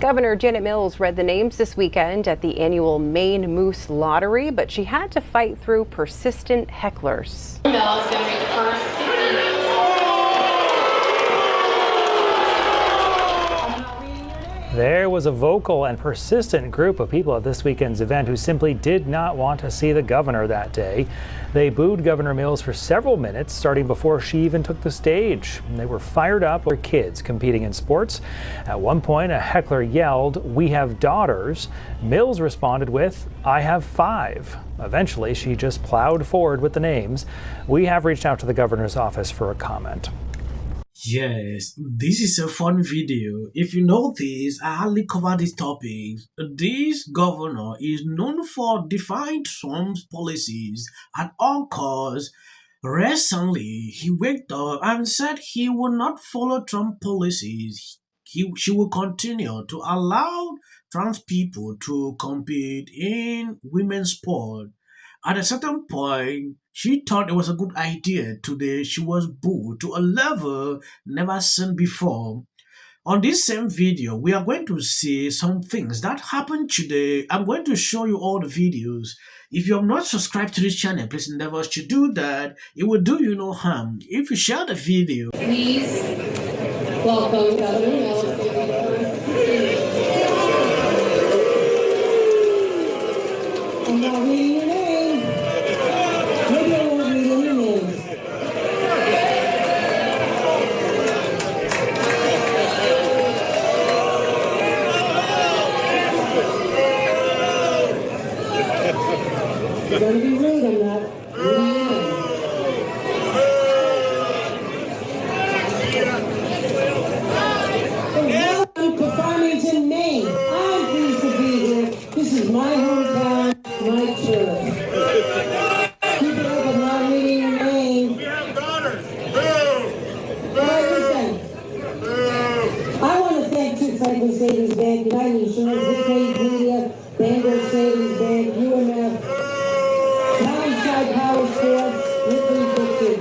Governor Janet Mills read the names this weekend at the annual Maine Moose Lottery, but she had to fight through persistent hecklers. Mills going to read the first. There was a vocal and persistent group of people at this weekend's event who simply did not want to see the governor that day. They booed Governor Mills for several minutes, starting before she even took the stage. They were fired up with kids competing in sports. At one point, a heckler yelled, "We have daughters." Mills responded with, "I have 5." Eventually, she just plowed forward with the names. We have reached out to the governor's office for a comment. Yes, this is a fun video. If you notice, I hardly cover these topics. This governor is known for defying Trump's policies at all costs. Recently, he waked up and said he will not follow Trump policies. She will continue to allow trans people to compete in women's sport. At a certain point, she thought it was a good idea. Today, she was booed to a level never seen before. On this same video, we are going to see some things that happened today. I'm going to show you all the videos. If you have not subscribed to this channel, please endeavor to do that. It will do you no harm. If you share the video. Please welcome Governor Mills. I'm not reading your name. Maybe I won't read any names. You're going to be rude, I'm not reading your name. Welcome to Farmington, Maine. I'm pleased to be here. This is my hometown, my church. People are not reading your name. We have daughters. Listen, I want to thank Two Franklin Savings Bank, United Insurance, Victory Media, Bangor Savings Bank, UMF, Townside Power Sports, Ripley Fiction.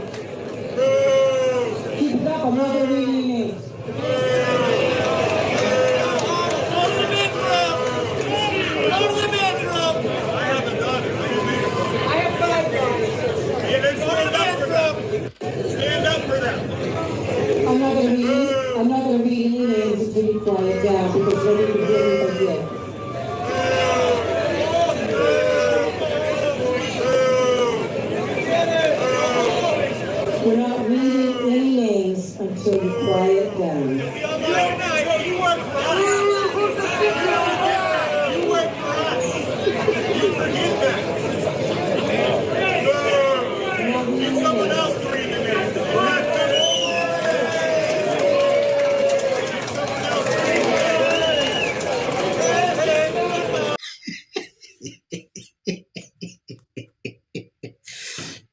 Keep it up, I'm not going to read your names. I'm not going to read any names until you quiet down because then you can hear me again. We're not reading any names until you quiet down. You work for us. You work for us. You forget that. Get someone else to read the names.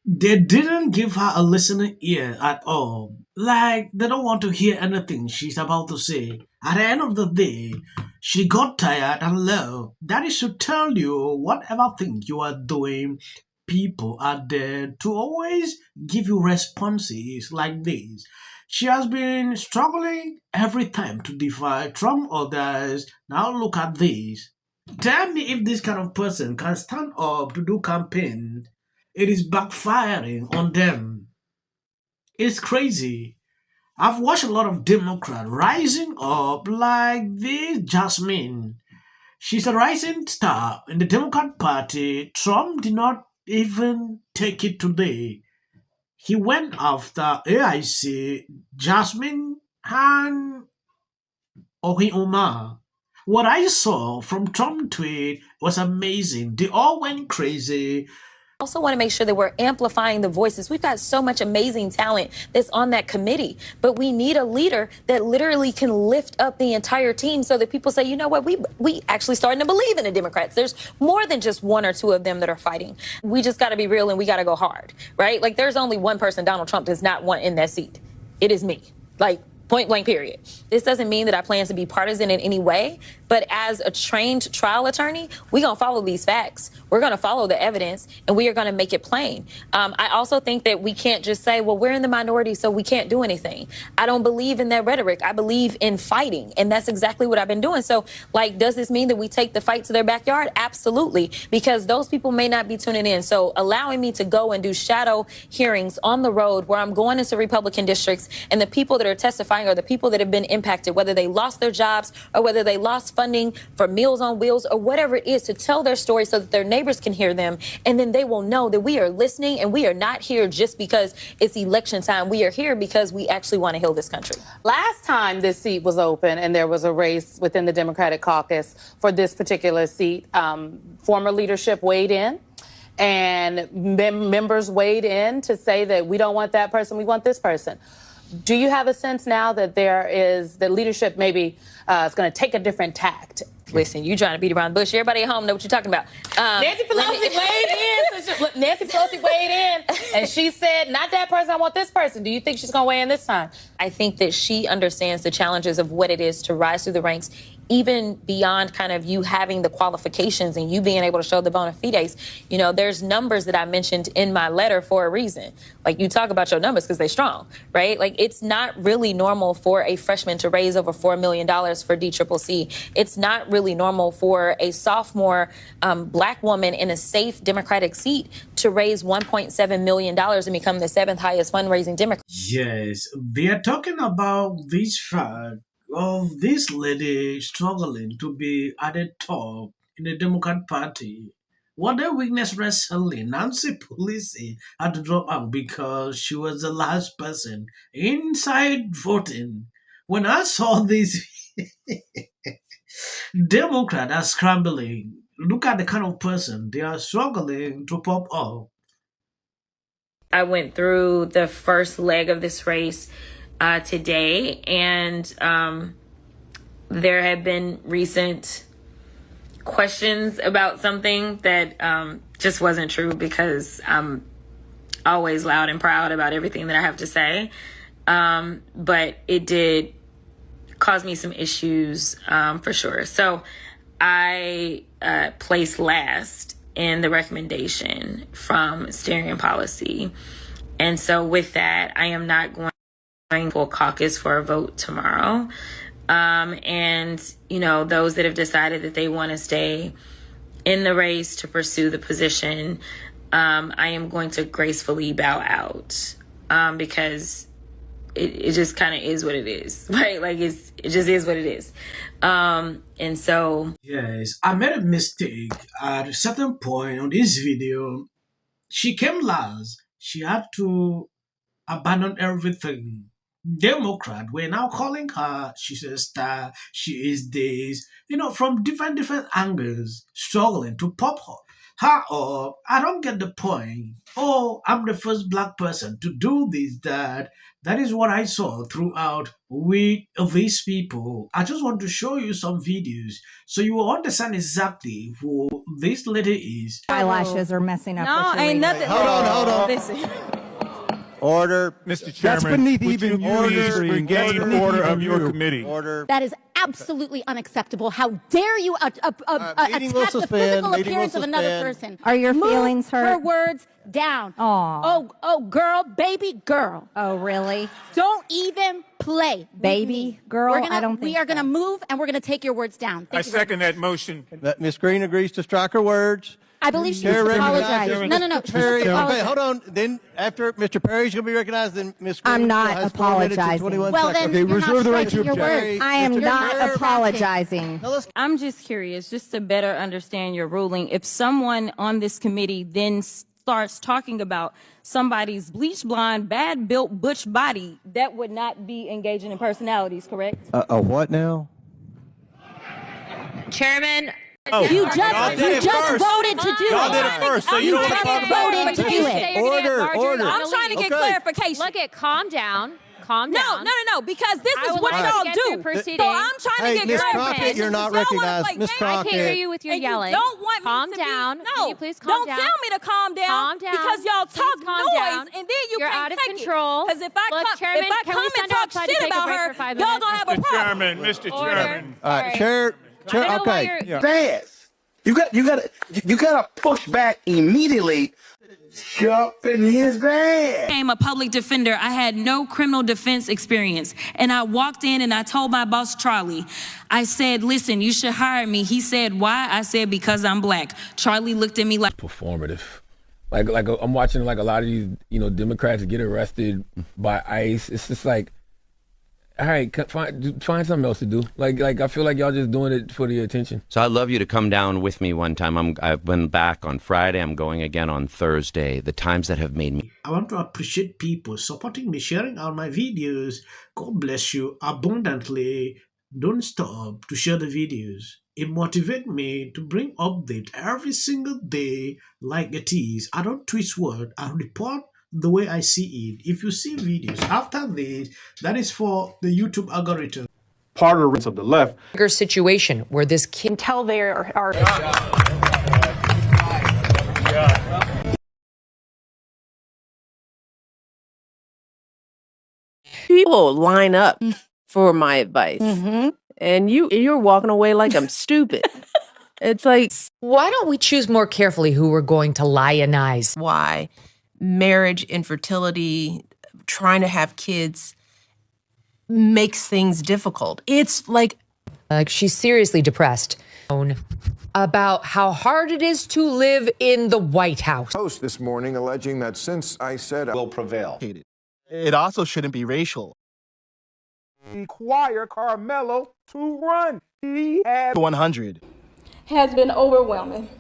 They didn't give her a listening ear at all. Like, they don't want to hear anything she's about to say. At the end of the day, she got tired and left. That is to tell you, whatever thing you are doing, people are there to always give you responses like this. She has been struggling every time to defy Trump others. Now look at this. Tell me if this kind of person can stand up to do campaign. It is backfiring on them. It's crazy. I've watched a lot of Democrats rising up like this Jasmine. She's a rising star in the Democrat Party. Trump did not even take it today. He went after AIC, Jasmine, and Ohioma. What I saw from Trump tweet was amazing. They all went crazy. Also want to make sure that we're amplifying the voices. We've got so much amazing talent that's on that committee, but we need a leader that literally can lift up the entire team so that people say, you know what, we actually starting to believe in the Democrats. There's more than just one or two of them that are fighting. We just got to be real and we got to go hard, right? Like there's only one person Donald Trump does not want in that seat. It is me. Like point blank period. This doesn't mean that I plan to be partisan in any way, but But as a trained trial attorney, we're going to follow these facts. We're going to follow the evidence, and we are going to make it plain. I also think that we can't just say, well, we're in the minority, so we can't do anything. I don't believe in that rhetoric. I believe in fighting, and that's exactly what I've been doing. So, like, does this mean that we take the fight to their backyard? Absolutely, because those people may not be tuning in. So allowing me to go and do shadow hearings on the road where I'm going into Republican districts, and the people that are testifying are the people that have been impacted, whether they lost their jobs or whether they lost funding for Meals on Wheels or whatever it is, to tell their story so that their neighbors can hear them. And then they will know that we are listening, and we are not here just because it's election time. We are here because we actually want to heal this country. Last time this seat was open and there was a race within the Democratic caucus for this particular seat, former leadership weighed in, and members weighed in to say that we don't want that person, we want this person. Do you have a sense now that the leadership maybe is going to take a different tact? Listen, you trying to beat around the bush. Everybody at home know what you're talking about. Nancy Pelosi weighed in. Nancy Pelosi weighed in, and she said, not that person, I want this person. Do you think she's going to weigh in this time? I think that she understands the challenges of what it is to rise through the ranks, even beyond kind of you having the qualifications and you being able to show the bona fides. You know, there's numbers that I mentioned in my letter for a reason. Like, you talk about your numbers because they're strong, right? Like, it's not really normal for a freshman to raise over $4 million for DCCC. It's not really normal for a sophomore black woman in a safe Democratic seat to raise $1.7 million and become the 7th highest fundraising Democrat. Yes, they are talking about this fact of this lady struggling to be at the top in the Democrat Party. What they witnessed recently, Nancy Pelosi had to drop out because she was the last person inside voting. When I saw this, Democrats are scrambling. Look at the kind of person they are struggling to pop up. I went through the first leg of this race today, and there have been recent questions about something that just wasn't true, because I'm always loud and proud about everything that I have to say. But it did cause me some issues for sure. So I placed last in the recommendation from steering policy. And so with that, I am not going for caucus for a vote tomorrow. And, you know, those that have decided that they want to stay in the race to pursue the position, I am going to gracefully bow out, because it just kind of is what it is, right? Like, it just is what it is. And so. Yes, I made a mistake at a certain point on this video. She came last. She had to abandon everything. Democrat, we're now calling her, she's a star, she is this, from different angles, struggling to pop her up. I don't get the point. Oh, I'm the first black person to do this, that. That is what I saw throughout with these people. I just want to show you some videos so you will understand exactly who this lady is. Eyelashes are messing up. No, ain't nothing. Hold on. Listen. Order. Mr. Chairman, That's beneath would even you order. please regain order of your committee? Order. That is absolutely unacceptable. How dare you attack the physical appearance of another person? Are your feelings Move hurt? her words down. Aw. Oh, girl, baby girl. Oh, really? Don't even play. Baby girl? I don't think we are going to so. move, and we're going to take your words down. I second that motion. Ms. Green agrees to strike her words. I believe she Chair needs to recognizes apologize. No. She Perry. needs to apologize. Okay, hold on. Then after Mr. Perry's going to be recognized, then Ms. Green I'm not has 4 minutes and apologizing. 21 Well, seconds. then you're not striking your Perry, words. I am Mr. not Perry. apologizing. Now let's I'm just curious, just to better understand your ruling. If someone on this committee then starts talking about somebody's bleach blonde, bad built butch body, that would not be engaging in personalities, correct? a what now? Chairman. Oh, You y'all just did it first. voted to do Y'all it. did it first, so you don't want to talk about it. Voted to do it. Order. I'm trying to get Okay. clarification. Look at, calm down. Calm No, down. because this I is would what like y'all to get do. through proceedings. So I'm trying Hey, to get Ms. clarification. Crockett, you're not Y'all wanna recognized. play Ms. games, Crockett. I can't hear you with your and yelling. You don't want Calm me to down. Be, Can no, you please calm don't down? tell me to calm down. Calm down. Because y'all Please talk calm noise, down. and then you You're can't out of take control. Because if I Look, come, Chairman, if I can come we and send her talk outside to shit take a about break her, for 5 y'all minutes? gonna have a Mr. problem. Chairman, Mr. Order. Chairman. All right, Chair Fast. You gotta push back immediately. Jump in his van. I'm a public defender. I had no criminal defense experience. And I walked in and I told my boss, Charlie, I said, listen, you should hire me. He said, why? I said, because I'm black. Charlie looked at me like performative. Like I'm watching like a lot of these, Democrats get arrested by ICE. It's just like, all right, find something else to do. Like I feel like y'all just doing it for the attention. So I'd love you to come down with me one time. I've been back on Friday. I'm going again on Thursday. The times that have made me. I want to appreciate people supporting me, sharing out my videos. God bless you abundantly. Don't stop to share the videos. It motivates me to bring update every single day like it is. I don't twist word. I report the way I see it. If you see videos after this, that is for the YouTube algorithm. Part of the left. Situation where this kid Until they are People line up for my advice, and you're walking away like I'm stupid. It's like, why don't we choose more carefully who we're going to lionize? Why marriage, infertility, trying to have kids makes things difficult. It's like she's seriously depressed about how hard it is to live in the White House. Post this morning alleging that since I said I will prevail. It also shouldn't be racial. Require Carmelo to run. He had 100. Has been overwhelming.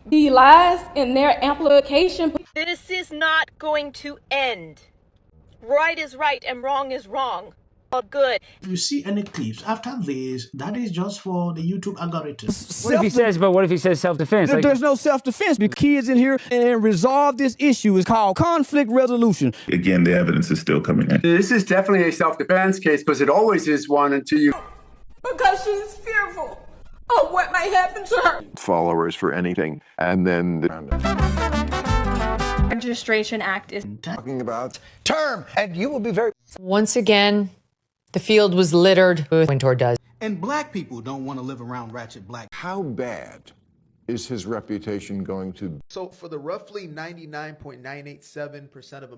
The lies and their amplification. This is not going to end. Right is right and wrong is wrong. All good. If you see any clips after this, that is just for the YouTube algorithm. What if he says self-defense? There's no self-defense. The kids in here and resolve this issue is called conflict resolution. Again, the evidence is still coming in. This is definitely a self-defense case because it always is one until you... Because she's fearful of what might happen to her. Followers for anything. And then the Registration Act is talking about Term, and you will be very... Once again, the field was littered with Winter does. And black people don't want to live around ratchet black. How bad is his reputation going to be? So for the roughly 99.987% of